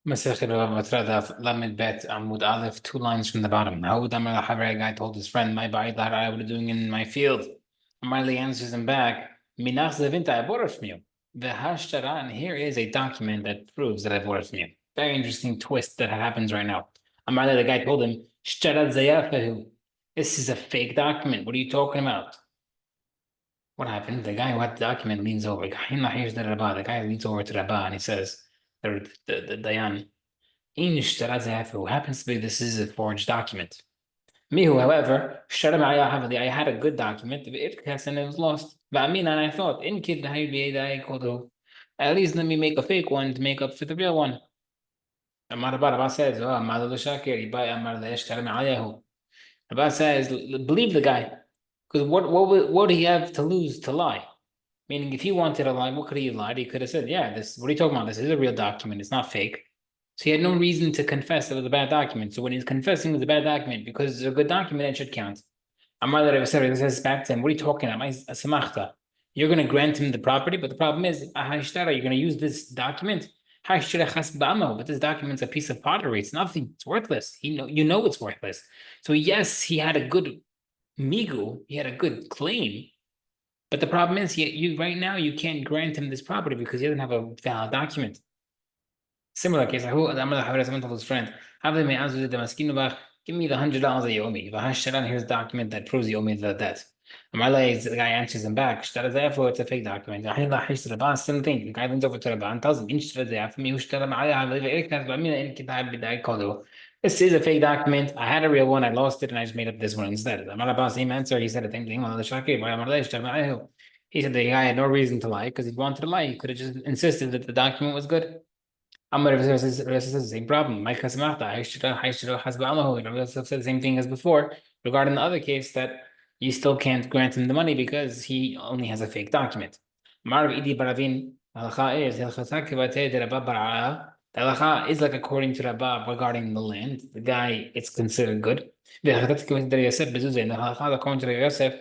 Masechet Batra Daf Lamed Bet Amud Aleph, 2 lines from the bottom. How would Amar Haver guy told his friend, my bite that I was doing in my field? Marley answers him back, Minach Zevinta, I bought it from you. The Hashtara, and here is a document that proves that I bought it from you. Very interesting twist that happens right now. Amarle, the guy told him, Shtarat Zayafahu. This is a fake document. What are you talking about? What happened? The guy who had the document leans over. The guy leans over to Rabba and he says, the Dayan, who happens to be this is a forged document. Mihu, however, I had a good document, and it was lost. And I thought, in kid, at least let me make a fake one to make up for the real one. Rabba says, Rabba says, believe the guy. Because what would he have to lose to lie? Meaning, if he wanted to lie, what could he have lied? He could have said, yeah, what are you talking about? This is a real document. It's not fake. So he had no reason to confess it was a bad document. So when he's confessing it was a bad document, because it's a good document, it should count. Amar that says back to him, what are you talking about? You're going to grant him the property, but the problem is, you're going to use this document. But this document's a piece of pottery. It's nothing. It's worthless. You know it's worthless. So yes, he had a good migu. He had a good claim. But the problem is, you right now you can't grant him this property because he doesn't have a valid document. Similar case, someone told his friend, give me the $100 that you owe me. Here's a document that proves you owe me the debt. The guy answers him back, it's a fake document. Same thing. The guy leans over to the and tells him, this is a fake document. I had a real one. I lost it and I just made up this one instead. Same answer. He said the same thing. He said the guy had no reason to lie because he wanted to lie. He could have just insisted that the document was good. Amar says the same problem. I should have said the same thing as before regarding the other case that you still can't grant him the money because he only has a fake document. The halacha is like according to Rabba regarding the land. The guy, it's considered good. The halacha according to Yosef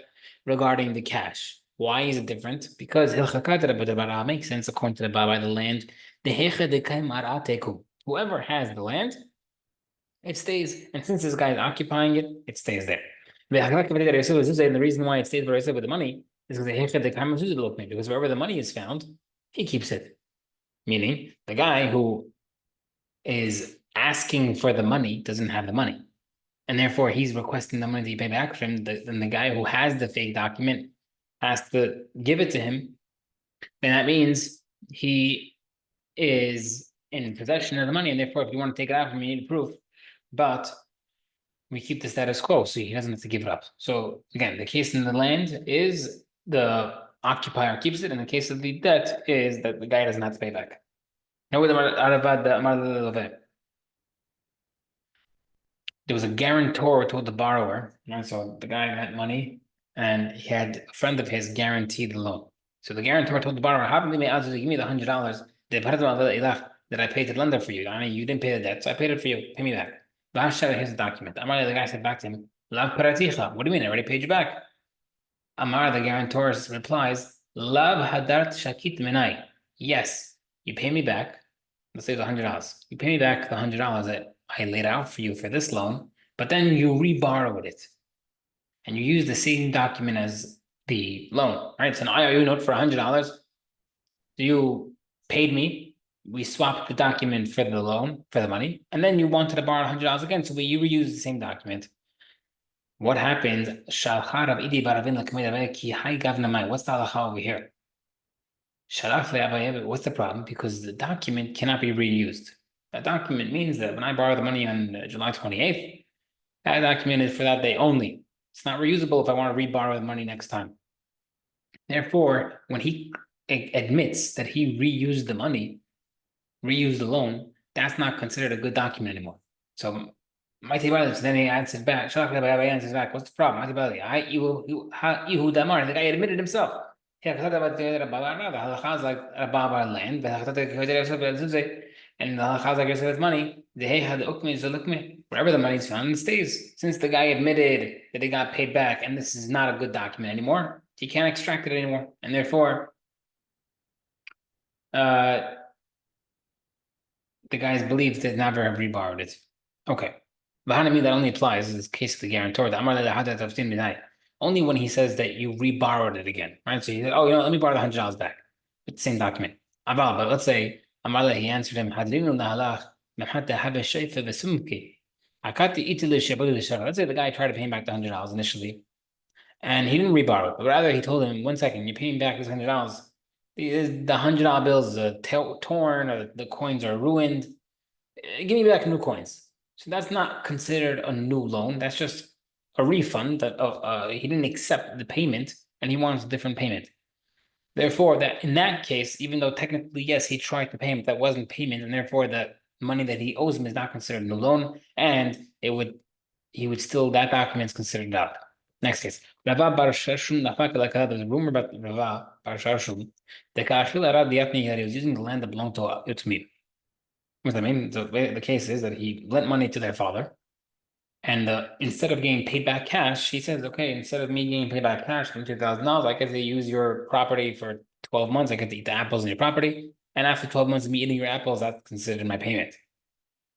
regarding the cash. Why is it different? Because makes sense according to Rabba by the land. Whoever has the land, it stays. And since this guy is occupying it, it stays there. And the reason why it stays where with the money is because wherever the money is found, he keeps it. Meaning, the guy who is asking for the money doesn't have the money. And therefore, he's requesting the money to be paid back from him. Then the guy who has the fake document has to give it to him. And that means he is in possession of the money, and therefore, if you want to take it out from him, you need proof. But we keep the status quo, so he doesn't have to give it up. So again, the case in the land is the occupier keeps it, and the case of the debt is that the guy doesn't have to pay back. Now, there was a guarantor told the borrower, right? So the guy had money, and he had a friend of his guarantee the loan. So the guarantor told the borrower, "How give me the $100 that I paid to the lender for you? I mean, you didn't pay the debt, so I paid it for you. Pay me back." Here's the document. Amar, the guy said back to him, "Lav paraticha. What do you mean? I already paid you back." Amar, the guarantor replies, "Lav hadart shakit minai." Yes, you pay me back. Let's say the $100. You pay me back the $100 that I laid out for you for this loan, but then you reborrowed it, and you use the same document as the loan, right? It's an IOU note for $100. You paid me. We swapped the document for the loan, for the money, and then you wanted to borrow $100 again, so you reused the same document. What happens? What's the halacha over here? What's the problem? Because the document cannot be reused. That document means that when I borrow the money on July 28th, that document is for that day only. It's not reusable if I want to reborrow the money next time. Therefore, when he admits that he reused the money, reused the loan, that's not considered a good document anymore. So then he answers back. Answers back. What's the problem? The guy admitted himself. The halacha is like Rabba land, and the halacha is like Yosef with money. Wherever the money is found, it stays. Since the guy admitted that he got paid back, and this is not a good document anymore, he can't extract it anymore, and therefore, the guy's believed that never have reborrowed it. Okay. But that only applies in this case of the guarantor. Only when he says that you reborrowed it again, right? So he said, oh, let me borrow the $100 back. It's the same document. But let's say he answered him, let's say the guy tried to pay him back the $100 initially, and he didn't reborrow it, but rather he told him, 1 second, you're paying back this $100. The $100 bills are torn, or the coins are ruined. Give me back new coins. So that's not considered a new loan. That's just a refund that he didn't accept the payment and he wants a different payment. Therefore, that in that case, even though technically, yes, he tried to pay him, that wasn't payment, and therefore the money that he owes him is not considered a new loan, and he would still, that document is considered out. Next case. Rava bar Sharshun, there's a rumor about Rava bar Sharshun. The Kashil Arad Diatni, he was using the land that belonged to Yutmir. What I mean, the case is that he lent money to their father, and instead of getting paid back cash, he says, okay, instead of me getting paid back cash from $2,000, I get to use your property for 12 months. I get to eat the apples in your property. And after 12 months of me eating your apples, that's considered my payment.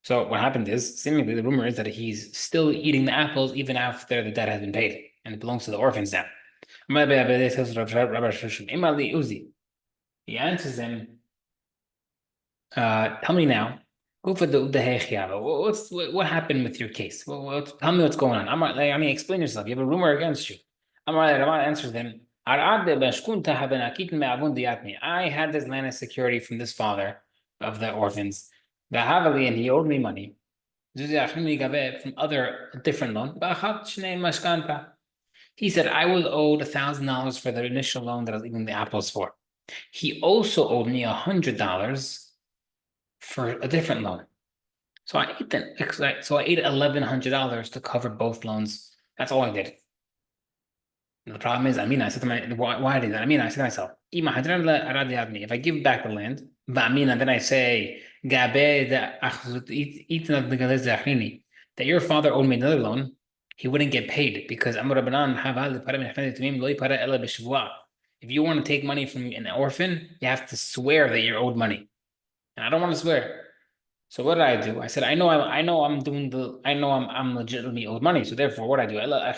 So what happened is, seemingly the rumor is that he's still eating the apples even after the debt has been paid, and it belongs to the orphans now. He answers him, tell me now, what happened with your case? Tell me what's going on. Explain yourself. You have a rumor against you. Rama answers them, I had this land of security from this father of the orphans, and he owed me money from different loan. He said, I was owed $1,000 for the initial loan that I was eating the apples for. He also owed me $100 for a different loan. So I ate $1,100 to cover both loans. That's all I did. The problem is, I said to myself, why did that? I said to myself, if I give back the land, then I say, that your father owed me another loan, he wouldn't get paid because if you want to take money from an orphan, you have to swear that you're owed money. And I don't want to swear. So what did I do? I said, I know I'm legitimately owed money. So therefore, what I do, I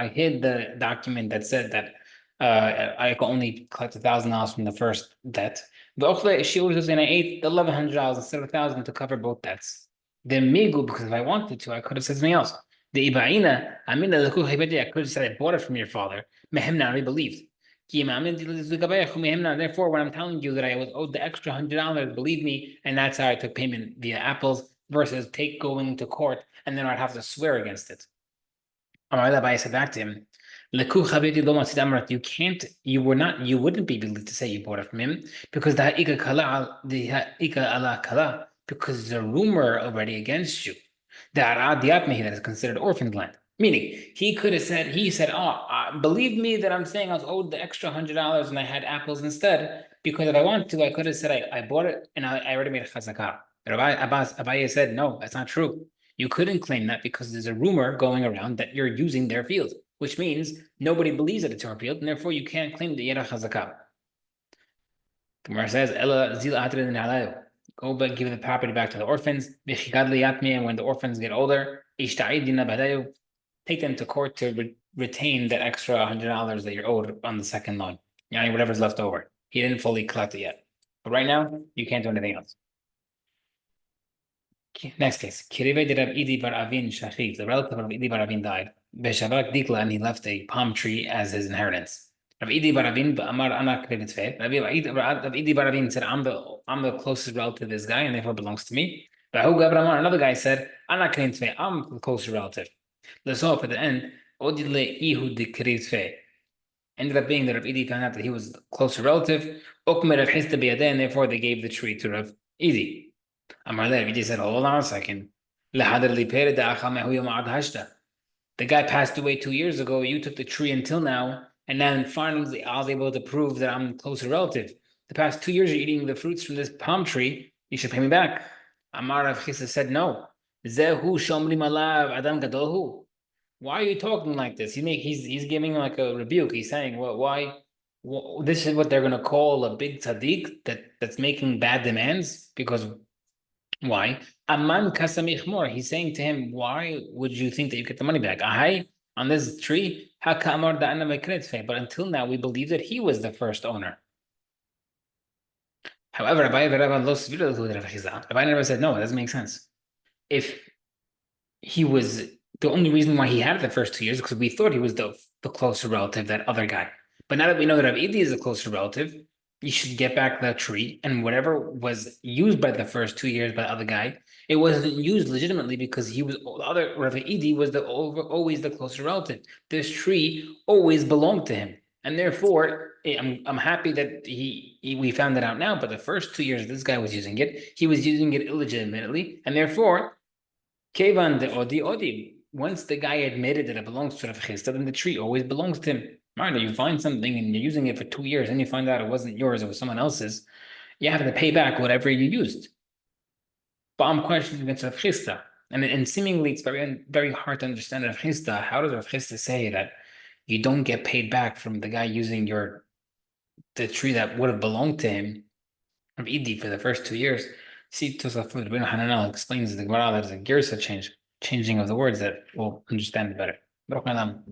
hid the document that said that I could only collect $1,000 from the first debt. She was and I ate $1,100 instead of 1,000 to cover both debts. Then migu, because if I wanted to, I could have said something else. The ibaina, I could have said I bought it from your father. Mehemna, I believed. Therefore, when I'm telling you that I was owed the extra $100, believe me, and that's how I took payment via apples versus going to court, and then I'd have to swear against it. I said back to him, you wouldn't be able to say you bought it from him because because there's a rumor already against you. That is considered orphan land. Meaning, he said, oh, believe me that I'm saying I was owed the extra $100 and I had apples instead, because if I wanted to, I could have said I bought it and I already made a chazakah. Abaye said, no, that's not true. You couldn't claim that because there's a rumor going around that you're using their field, which means nobody believes that it's your field, and therefore you can't claim the yera chazakah. The Gemara says, Ella zil go back, give the property back to the orphans. And when the orphans get older, take them to court to retain that extra $100 that you're owed on the second loan. Whatever's left over. He didn't fully collect it yet. But right now, you can't do anything else. Next case. Kirive did Idi bar Avin Shachif, the relative of Idi bar Avin died. Beshavak Dikla, and he left a palm tree as his inheritance. Rav Idi bar Avin, Amar Anak Rav Idi bar Avin said, I'm the closest relative to this guy, and therefore belongs to me. Another guy said, Anak I'm the closest relative. Let's hope at the end, ended up being that Rav Idi found out that he was a closer relative, and therefore they gave the tree to Rav Idi. Amar Rav Idi said, hold on a second. The guy passed away 2 years ago, you took the tree until now, and then finally I was able to prove that I'm a closer relative. The past 2 years you're eating the fruits from this palm tree, you should pay me back. Amar Rav Chisa said, no. Why are you talking like this? He's giving like a rebuke. He's saying, well, why? This is what they're going to call a big tzaddik that's making bad demands, because Why? Aman kasamich more. He's saying to him, why would you think that you get the money back? Ahai, on this tree, hakamar da'ana mekretzfe. But until now, we believe that he was the first owner. However, Rabbi never said, no, it doesn't make sense. If he was the only reason why he had it the first 2 years because we thought he was the closer relative, that other guy. But now that we know that Rabbi is a closer relative, you should get back the tree, and whatever was used by the first 2 years by the other guy, it wasn't used legitimately because he was the other Rabbi was always the closer relative. This tree always belonged to him, and therefore I'm happy that we found it out now. But the first 2 years this guy was using it, he was using it illegitimately, and therefore Kevan the Odi. Once the guy admitted that it belongs to Rav Chisda, then the tree always belongs to him. Right? You find something and you're using it for 2 years, and you find out it wasn't yours, it was someone else's. You have to pay back whatever you used. But I'm questioning against Rav Chisda. And seemingly it's very hard to understand Rav Chisda. How does Rav Chisda say that you don't get paid back from the guy using the tree that would have belonged to him of Idi for the first 2 years? See, Tosafot Rabbeinu Hananel explains the Gemara that is a girsa changing of the words that we'll understand better. Baruch Olam,